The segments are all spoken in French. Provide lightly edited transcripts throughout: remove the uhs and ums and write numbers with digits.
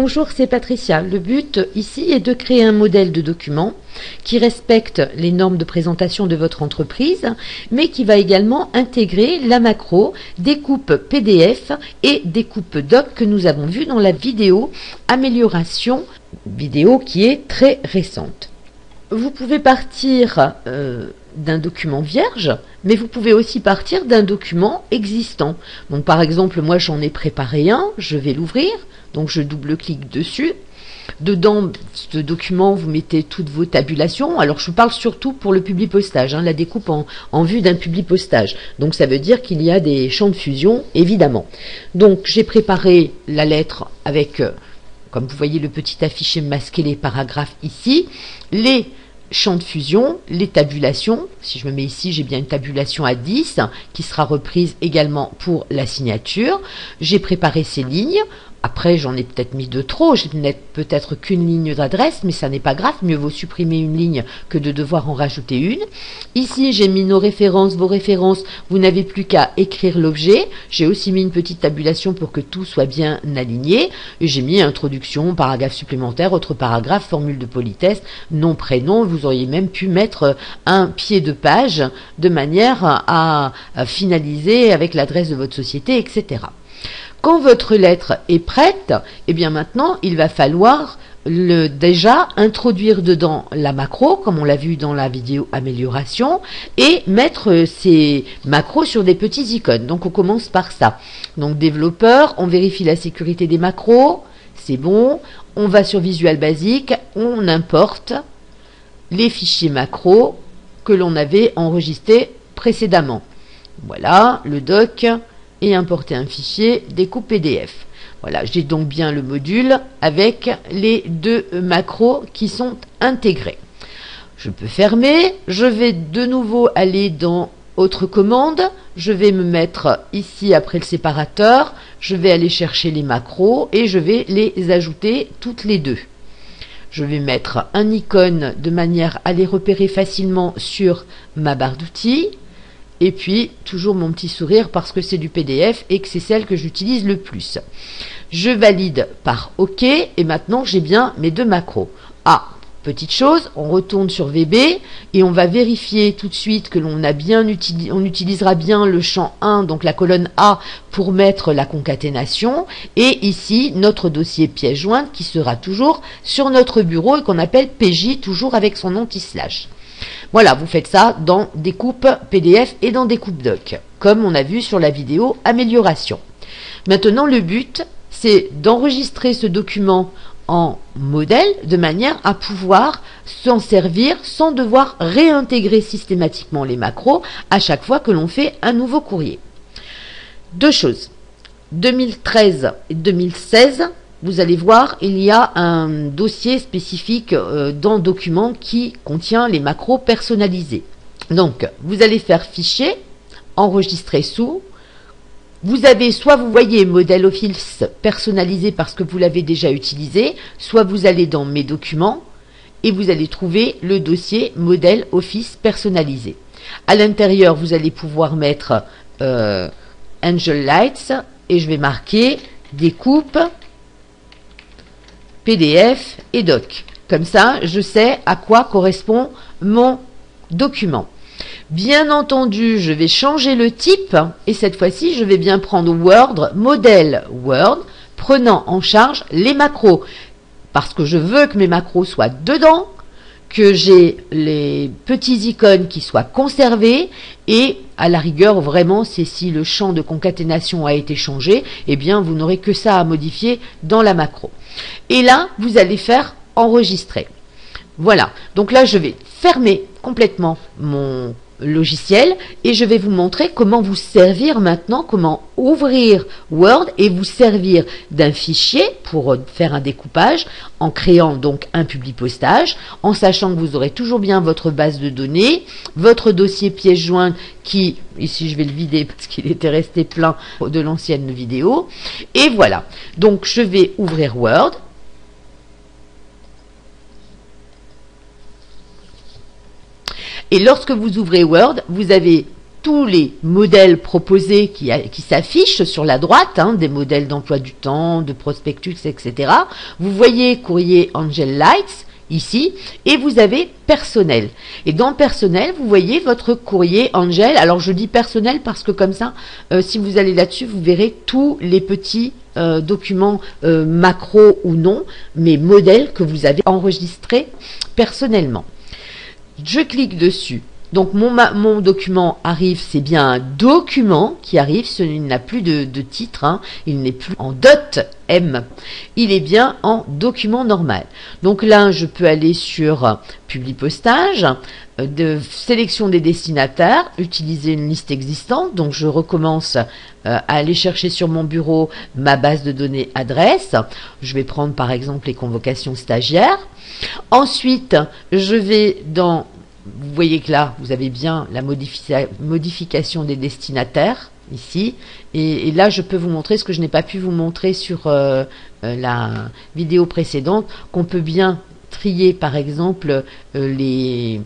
Bonjour, c'est Patricia. Le but ici est de créer un modèle de document qui respecte les normes de présentation de votre entreprise, mais qui va également intégrer la macro, découpe PDF et découpe doc que nous avons vu dans la vidéo amélioration, vidéo qui est très récente. Vous pouvez partir d'un document vierge, mais vous pouvez aussi partir d'un document existant. Donc par exemple, moi j'en ai préparé un, je vais l'ouvrir, donc je double-clique dessus. Dedans, ce document, vous mettez toutes vos tabulations. Alors je parle surtout pour le publipostage, la découpe en vue d'un publipostage. Donc ça veut dire qu'il y a des champs de fusion, évidemment. Donc j'ai préparé la lettre avec, comme vous voyez, le petit affiché masqué, les paragraphes ici, les champs de fusion, les tabulations. Si je me mets ici, j'ai bien une tabulation à 10 qui sera reprise également pour la signature. J'ai préparé ces lignes. Après, j'en ai peut-être mis de trop, je n'ai peut-être qu'une ligne d'adresse, mais ça n'est pas grave, mieux vaut supprimer une ligne que de devoir en rajouter une. Ici, j'ai mis nos références, vos références, vous n'avez plus qu'à écrire l'objet. J'ai aussi mis une petite tabulation pour que tout soit bien aligné. Et j'ai mis introduction, paragraphe supplémentaire, autre paragraphe, formule de politesse, nom, prénom. Vous auriez même pu mettre un pied de page de manière à finaliser avec l'adresse de votre société, etc. Quand votre lettre est prête, eh bien maintenant, il va falloir déjà introduire dedans la macro, comme on l'a vu dans la vidéo amélioration, et mettre ces macros sur des petits icônes. Donc on commence par ça. Donc développeur, on vérifie la sécurité des macros, c'est bon. On va sur Visual Basic, on importe les fichiers macros que l'on avait enregistrés précédemment. Voilà, le doc. Et importer un fichier découpe PDF. Voilà, j'ai donc bien le module avec les deux macros qui sont intégrés. Je peux fermer, je vais de nouveau aller dans autre commande, je vais me mettre ici après le séparateur, je vais aller chercher les macros et je vais les ajouter toutes les deux. Je vais mettre un icône de manière à les repérer facilement sur ma barre d'outils. Et puis, toujours mon petit sourire parce que c'est du PDF et que c'est celle que j'utilise le plus. Je valide par OK et maintenant j'ai bien mes deux macros. Ah, petite chose, on retourne sur VB et on va vérifier tout de suite que l'on a bien on utilisera bien le champ 1, donc la colonne A, pour mettre la concaténation. Et ici, notre dossier pièce jointe qui sera toujours sur notre bureau et qu'on appelle PJ, toujours avec son anti-slash. Voilà, vous faites ça dans découpe PDF et dans découpe doc, comme on a vu sur la vidéo amélioration. Maintenant, le but, c'est d'enregistrer ce document en modèle de manière à pouvoir s'en servir sans devoir réintégrer systématiquement les macros à chaque fois que l'on fait un nouveau courrier. Deux choses. 2013 et 2016, vous allez voir, il y a un dossier spécifique dans Document qui contient les macros personnalisés. Donc, vous allez faire Fichier, Enregistrer sous. Vous avez, soit vous voyez Modèle Office personnalisé parce que vous l'avez déjà utilisé, soit vous allez dans Mes documents et vous allez trouver le dossier Modèle Office personnalisé. À l'intérieur, vous allez pouvoir mettre Angel Lights et je vais marquer Découpe PDF et doc. Comme ça, je sais à quoi correspond mon document. Bien entendu, je vais changer le type et cette fois-ci, je vais bien prendre Word, modèle Word, prenant en charge les macros. Parce que je veux que mes macros soient dedans, que j'ai les petits icônes qui soient conservés et à la rigueur, vraiment, c'est si le champ de concaténation a été changé, eh bien, vous n'aurez que ça à modifier dans la macro. Et là, vous allez faire enregistrer. Voilà. Donc là, je vais fermer complètement mon logiciel et je vais vous montrer comment vous servir maintenant, comment ouvrir Word et vous servir d'un fichier pour faire un découpage en créant donc un publipostage, en sachant que vous aurez toujours bien votre base de données, votre dossier pièce jointe qui, ici je vais le vider parce qu'il était resté plein de l'ancienne vidéo, et voilà. Donc je vais ouvrir Word. Et lorsque vous ouvrez Word, vous avez tous les modèles proposés qui s'affichent sur la droite, hein, des modèles d'emploi du temps, de prospectus, etc. Vous voyez courrier Angel Lights ici, et vous avez personnel. Et dans personnel, vous voyez votre courrier Angel. Alors je dis personnel parce que comme ça, si vous allez là-dessus, vous verrez tous les petits documents macro ou non, mais modèles que vous avez enregistrés personnellement. Je clique dessus. Donc mon document arrive, c'est bien un document qui arrive, il n'a plus de titre, hein, il n'est plus en .m, il est bien en document normal. Donc là, je peux aller sur Publipostage, de sélection des destinataires, utiliser une liste existante, donc je recommence à aller chercher sur mon bureau ma base de données adresse, je vais prendre par exemple les convocations stagiaires. Ensuite, je vais dans... Vous voyez que là, vous avez bien la modification des destinataires, ici. Et là, je peux vous montrer ce que je n'ai pas pu vous montrer sur la vidéo précédente, qu'on peut bien trier, par exemple, les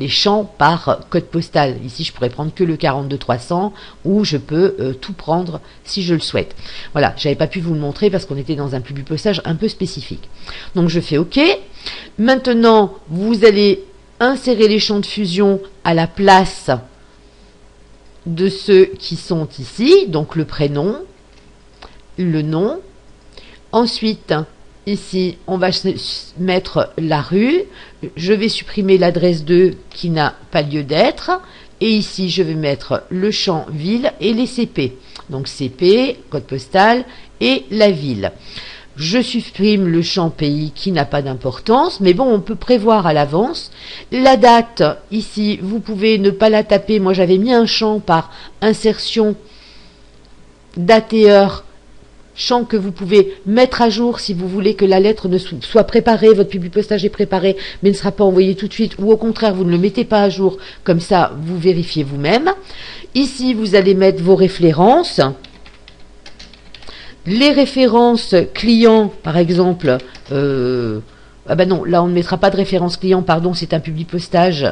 champs par code postal. Ici, je pourrais prendre que le 42300, ou je peux tout prendre si je le souhaite. Voilà, j'avais pas pu vous le montrer parce qu'on était dans un Publipostage un peu spécifique. Donc, je fais OK. Maintenant, vous allez insérer les champs de fusion à la place de ceux qui sont ici, donc le prénom, le nom. Ensuite, ici, on va mettre la rue. Je vais supprimer l'adresse 2 qui n'a pas lieu d'être. Et ici, je vais mettre le champ ville et les CP. Donc CP, code postal et la ville. Je supprime le champ pays qui n'a pas d'importance, mais bon, on peut prévoir à l'avance. La date, ici, vous pouvez ne pas la taper. Moi, j'avais mis un champ par insertion, date et heure, champ que vous pouvez mettre à jour si vous voulez que la lettre ne soit préparée, votre Publipostage est préparé, mais ne sera pas envoyé tout de suite, ou au contraire, vous ne le mettez pas à jour, comme ça, vous vérifiez vous-même. Ici, vous allez mettre vos références. Les références clients, par exemple, ah ben non, là on ne mettra pas de référence client, pardon, c'est un Publipostage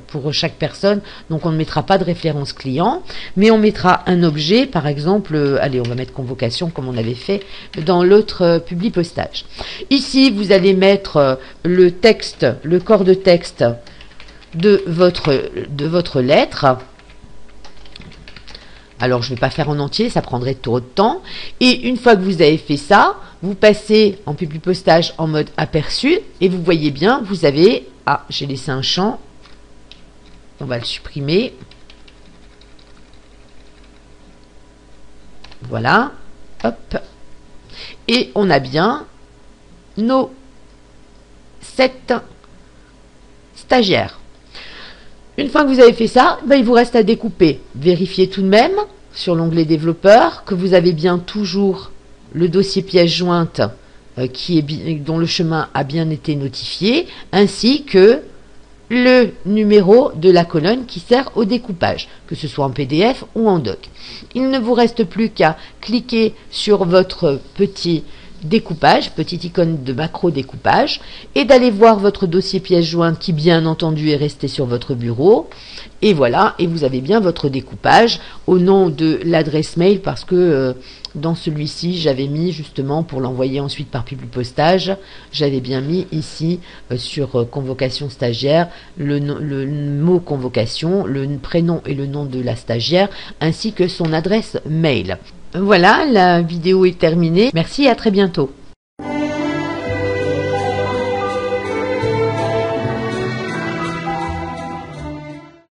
pour chaque personne, donc on ne mettra pas de référence client, mais on mettra un objet, par exemple, allez, on va mettre convocation comme on avait fait dans l'autre Publipostage. Ici, vous allez mettre le texte, le corps de texte de votre lettre. Alors, je ne vais pas faire en entier, ça prendrait trop de temps. Et une fois que vous avez fait ça, vous passez en Publipostage en mode aperçu. Et vous voyez bien, vous avez... Ah, j'ai laissé un champ. On va le supprimer. Voilà. Hop. Et on a bien nos 7 stagiaires. Une fois que vous avez fait ça, ben, il vous reste à découper. Vérifiez tout de même sur l'onglet développeur que vous avez bien toujours le dossier pièce jointe dont le chemin a bien été notifié, ainsi que le numéro de la colonne qui sert au découpage, que ce soit en PDF ou en doc. Il ne vous reste plus qu'à cliquer sur votre petit découpage, petite icône de macro découpage, et d'aller voir votre dossier pièce jointe qui bien entendu est resté sur votre bureau. Et voilà, et vous avez bien votre découpage au nom de l'adresse mail, parce que dans celui-ci, j'avais mis justement pour l'envoyer ensuite par Publipostage, j'avais bien mis ici sur convocation stagiaire le mot convocation, le prénom et le nom de la stagiaire, ainsi que son adresse mail. Voilà, la vidéo est terminée. Merci et à très bientôt.